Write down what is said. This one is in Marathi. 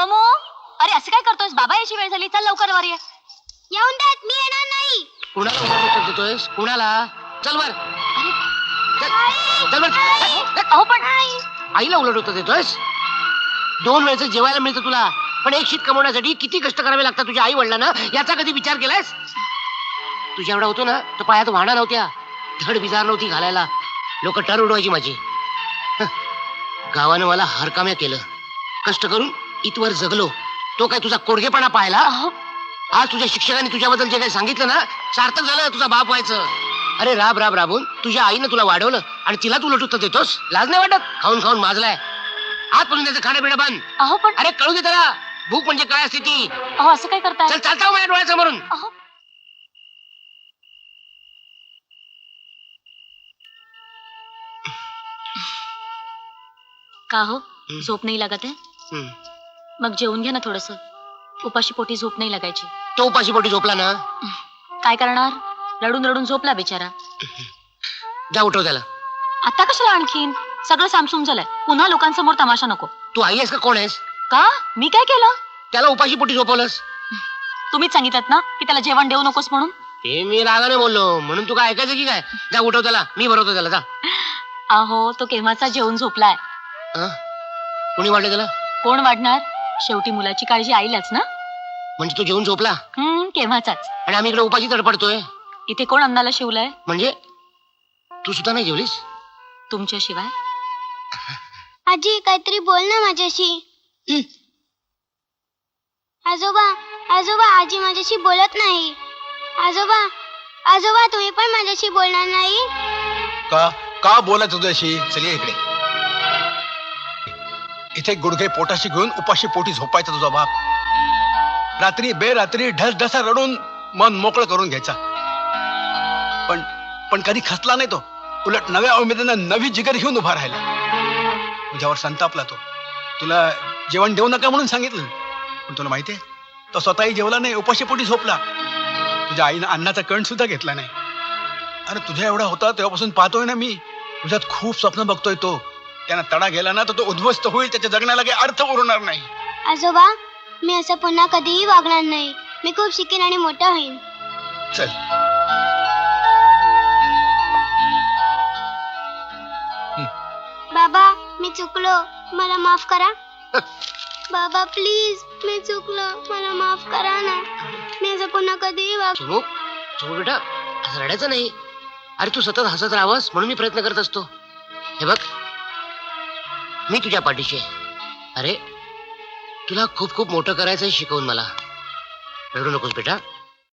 समू, अरे असं काय करतोयस? बाबा याची वेळ झाली, चल लवकर वर ये. येऊन देत, मी येणार नाही. कुणाला उलट देतोयस? कुणाला? चल वर. चल वर. अहो पण आईला उलट होतं देतोयस? 2 वेळचं जेवायला मिळतं तुला, पण एक शीत कमवण्यासाठी किती कष्ट करावे लागतात तुझ्या आई वडिलांना, याचा कधी विचार केलायस? तुझ्या एवढा होतो ना तर पायात वाहना नव्हत्या, धड बिजार नव्हती घालायला, लोक टर उडवायची माझी. गावानं मला हरकाम्या केलं, कष्ट करून इथवर जगलो, तो काय तुझा कोडगेपणा पाहिला? आज तुझ्या शिक्षकांनी तुझ्याबद्दल जे काही सांगितलं ना, सार्थक झालं तुझा बाप व्हायचं. अरे राब राब राबून तुझ्या आईनं तुला वाढवलं आणि तिला तू लटूत देतोस? लाज नाही वाटत? खाऊन खाऊन माजलाय, आजपासून त्याचं खाणं पिणं बंद. अहो पण अरे कळू दे त्याला भूक म्हणजे काय असते ती. अहो असं काय करताय? चल चालता माझ्या डोळ्यासमोरून. अहो का हो, झोप नाही लागत आहे? मग जेवून घ्या ना थोडस, उपाशी पोटी झोप नाही लागायची. तो उपाशी पोटी झोपला ना, काय करणार? रडून रडून झोपला बिचारा. जा उठव त्याला. आता कशाला आणखीन? सगळं सामसूम झालंय, पुन्हा लोकांसमोर तमाशा नको. तू आई आहेस का कोण आहेस? का मी काय केलं? त्याला उपाशी पोटी झोपवलंस. तुम्हीच सांगितलं ना की त्याला जेवण देऊ नकोस म्हणून. ते मी रागाने बोललो म्हणून तू काय ऐकायचं की काय? जा उठव त्याला, मी भरवतो त्याला. जा. अहो तो केव्हाचा जेवून झोपलाय. कोणी वाढलं त्याला? कोण वाढणार? शेवटी मुलाची काळजी आईलाच ना. म्हणजे तो जेवून झोपला केव्हाचाच. आणि आम्ही इकडे उपाशी तडपडतोय. इथे कोण अन्नाला शिवलाय? म्हणजे तू सुद्धा नाही जेवलीस? तुमच्याशिवाय. आजी काहीतरी बोल ना माझ्याशी. आजोबा आजोबा, आजी माझ्याशी बोलत नाही. आजोबा आजोबा, तुम्ही पण माझ्याशी बोलणार नाही का? का बोला तुझ्याशी? चल इकडे. इथे गुडघे पोटाशी घेऊन उपाशी पोटी झोपायचा तुझा बाप. रात्री बेरात्री ढसढसा रडून मन मोकळं करून घ्यायचा. पण कधी खचला नाही तो. उलट नव्या उमेदीनं नवी जिगर घेऊन उभा राहिला. तुझ्यावर संतापला तो. तुला जेवण देऊ नका म्हणून सांगितलं, पण तुला माहितीये तो स्वतःही जेवला नाही, उपाशी पोटी झोपला. तुझ्या आईनं अन्नाचा कण सुद्धा घेतला नाही. अरे तुझ्या एवढा होता तेव्हापासून पाहतोय ना मी, तुझ्यात खूप स्वप्न बघतोय तो. त्यांना तडा गेला ना तर तो उद्ध्वस्त होईल, त्याच्या जगण्याला काही अर्थ उरणार नाही. आजोबा, मी असं पुन्हा कधीही वागणार नाही. मी खूप शिकेन आणि मोठा होईन. चल. बाबा, मी चुकलो, मला माफ करा. बाबा प्लीज, मी चुकलो, मला माफ करा ना. मी असं पुन्हा कधीही सोनू, सोनू बेटा, असं रडायचं नाही. अरे तू सतत हसत राहावंस म्हणून मी प्रयत्न करत असतो. हे बघ, मी तुझ्या पाठीशी आहे. अरे तुला खूप खूप मोठं करायचंय शिकवून मला. रडू नकोस बेटा.